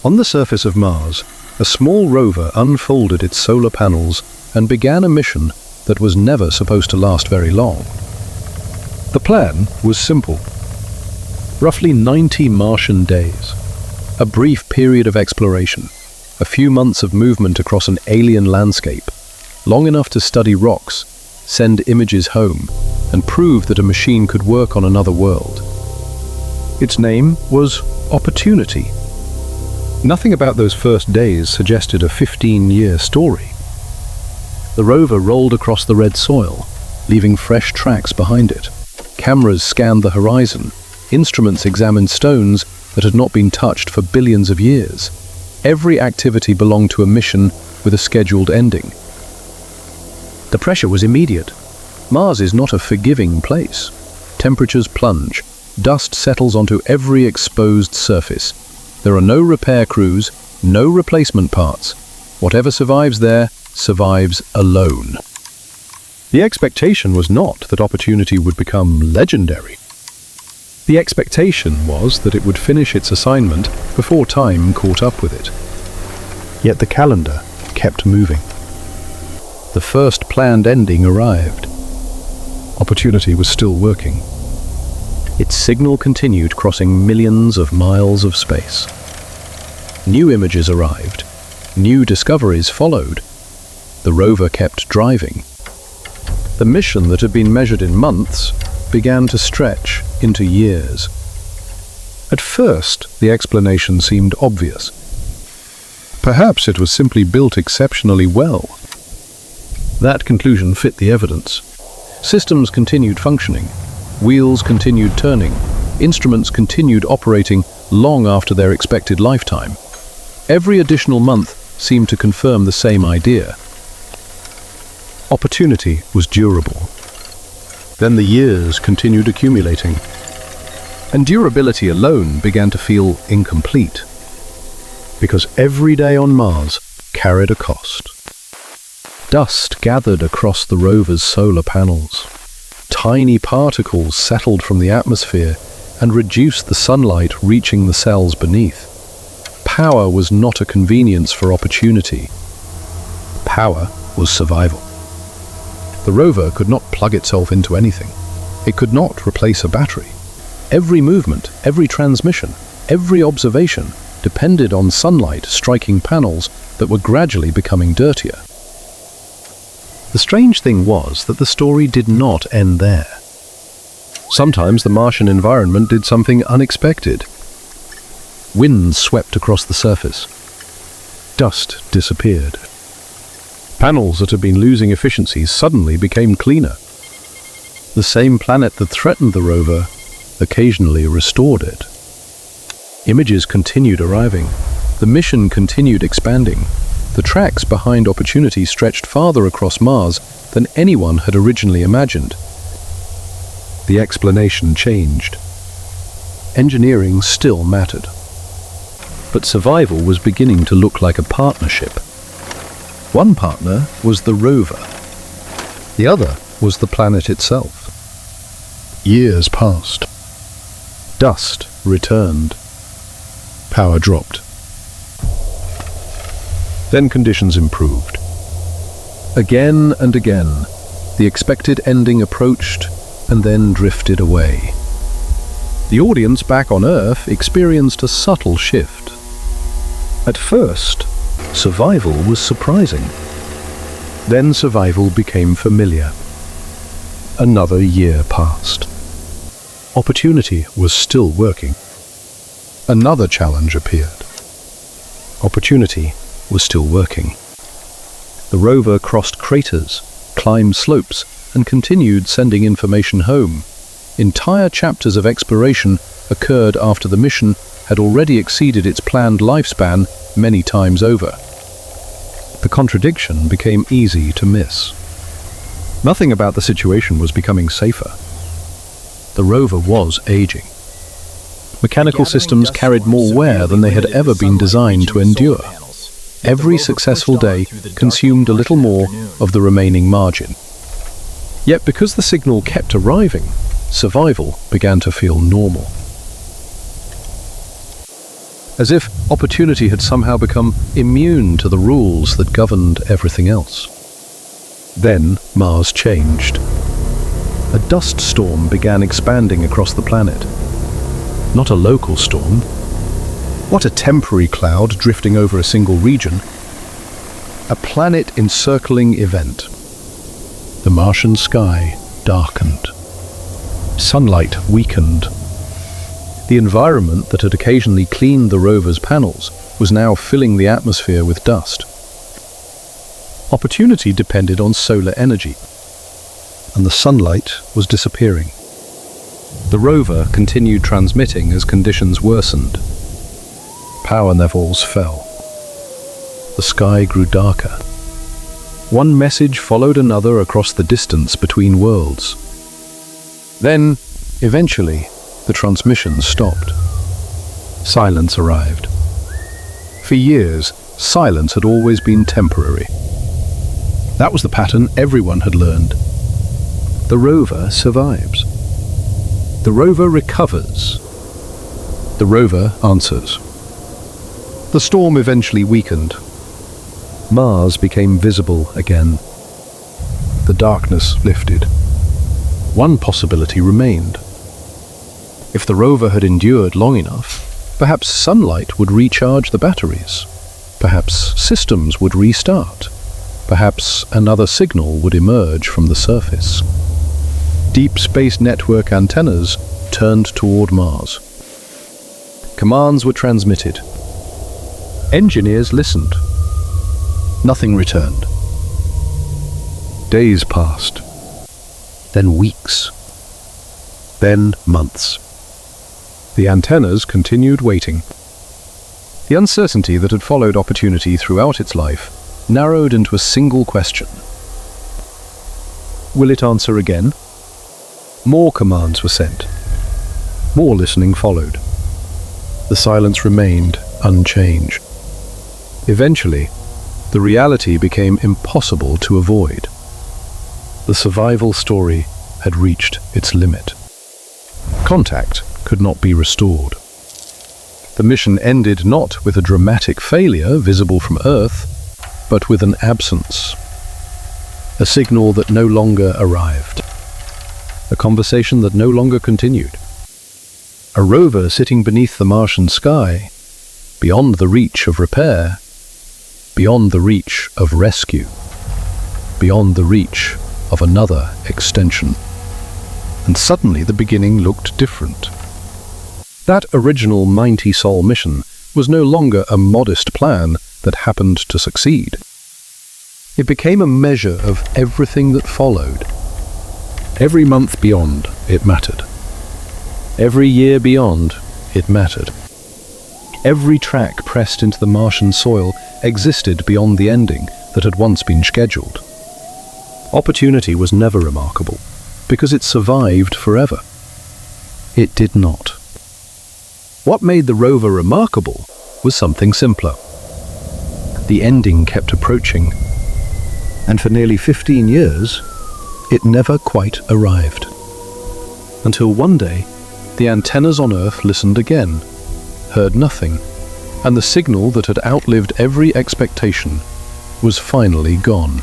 On the surface of Mars, a small rover unfolded its solar panels and began a mission that was never supposed to last very long. The plan was simple. Roughly 90 Martian days, a brief period of exploration, a few months of movement across an alien landscape, long enough to study rocks, send images home, and prove that a machine could work on another world. Its name was Opportunity. Nothing about those first days suggested a 15-year story. The rover rolled across the red soil, leaving fresh tracks behind it. Cameras scanned the horizon. Instruments examined stones that had not been touched for billions of years. Every activity belonged to a mission with a scheduled ending. The pressure was immediate. Mars is not a forgiving place. Temperatures plunge. Dust settles onto every exposed surface. There are no repair crews, no replacement parts. Whatever survives there survives alone. The expectation was not that Opportunity would become legendary. The expectation was that it would finish its assignment before time caught up with it. Yet the calendar kept moving. The first planned ending arrived. Opportunity was still working. Its signal continued, crossing millions of miles of space. New images arrived. New discoveries followed. The rover kept driving. The mission that had been measured in months began to stretch into years. At first, the explanation seemed obvious. Perhaps it was simply built exceptionally well. That conclusion fit the evidence. Systems continued functioning. Wheels continued turning. Instruments continued operating long after their expected lifetime. Every additional month seemed to confirm the same idea. Opportunity was durable. Then the years continued accumulating. And durability alone began to feel incomplete. Because every day on Mars carried a cost. Dust gathered across the rover's solar panels. Tiny particles settled from the atmosphere and reduced the sunlight reaching the cells beneath. Power was not a convenience for Opportunity. Power was survival. The rover could not plug itself into anything. It could not replace a battery. Every movement, every transmission, every observation depended on sunlight striking panels that were gradually becoming dirtier. The strange thing was that the story did not end there. Sometimes the Martian environment did something unexpected. Winds swept across the surface. Dust disappeared. Panels that had been losing efficiency suddenly became cleaner. The same planet that threatened the rover occasionally restored it. Images continued arriving. The mission continued expanding. The tracks behind Opportunity stretched farther across Mars than anyone had originally imagined. The explanation changed. Engineering still mattered. But survival was beginning to look like a partnership. One partner was the rover. The other was the planet itself. Years passed. Dust returned. Power dropped. Then conditions improved. Again and again, the expected ending approached and then drifted away. The audience back on Earth experienced a subtle shift. At first, survival was surprising. Then survival became familiar. Another year passed. Opportunity was still working. Another challenge appeared. Opportunity was still working. The rover crossed craters, climbed slopes, and continued sending information home. Entire chapters of exploration occurred after the mission had already exceeded its planned lifespan many times over. The contradiction became easy to miss. Nothing about the situation was becoming safer. The rover was aging. Mechanical systems carried more wear than they had ever been designed to endure. Every successful day consumed a little more of the remaining margin. Yet because the signal kept arriving, survival began to feel normal. as if opportunity had somehow become immune to the rules that governed everything else. Then Mars changed. A dust storm began expanding across the planet. Not a local storm. What a temporary cloud drifting over a single region. A planet-encircling event. The Martian sky darkened. Sunlight weakened. The environment that had occasionally cleaned the rover's panels was now filling the atmosphere with dust. Opportunity depended on solar energy, and the sunlight was disappearing. The rover continued transmitting as conditions worsened. Power levels fell. The sky grew darker. One message followed another across the distance between worlds. Then, eventually, the transmission stopped. Silence arrived. For years, silence had always been temporary. That was the pattern everyone had learned. The rover survives. The rover recovers. The rover answers. The storm eventually weakened. Mars became visible again. The darkness lifted. One possibility remained. If the rover had endured long enough, perhaps sunlight would recharge the batteries. Perhaps systems would restart. Perhaps another signal would emerge from the surface. Deep Space Network antennas turned toward Mars. Commands were transmitted. Engineers listened. Nothing returned. Days passed. Then weeks. Then months. The antennas continued waiting. The uncertainty that had followed Opportunity throughout its life narrowed into a single question. Will it answer again? More commands were sent. More listening followed. The silence remained unchanged. Eventually, the reality became impossible to avoid. The survival story had reached its limit. Contact could not be restored. The mission ended not with a dramatic failure visible from Earth, but with an absence. A signal that no longer arrived. A conversation that no longer continued. A rover sitting beneath the Martian sky, beyond the reach of repair, beyond the reach of rescue, beyond the reach of another extension. And suddenly the beginning looked different. That original 90 Sol mission was no longer a modest plan that happened to succeed. It became a measure of everything that followed. Every month beyond, it mattered. Every year beyond, it mattered. Every track pressed into the Martian soil existed beyond the ending that had once been scheduled. Opportunity was never remarkable, because it survived forever. It did not. What made the rover remarkable was something simpler. The ending kept approaching, and for nearly 15 years, it never quite arrived. Until one day, the antennas on Earth listened again, heard nothing, and the signal that had outlived every expectation was finally gone.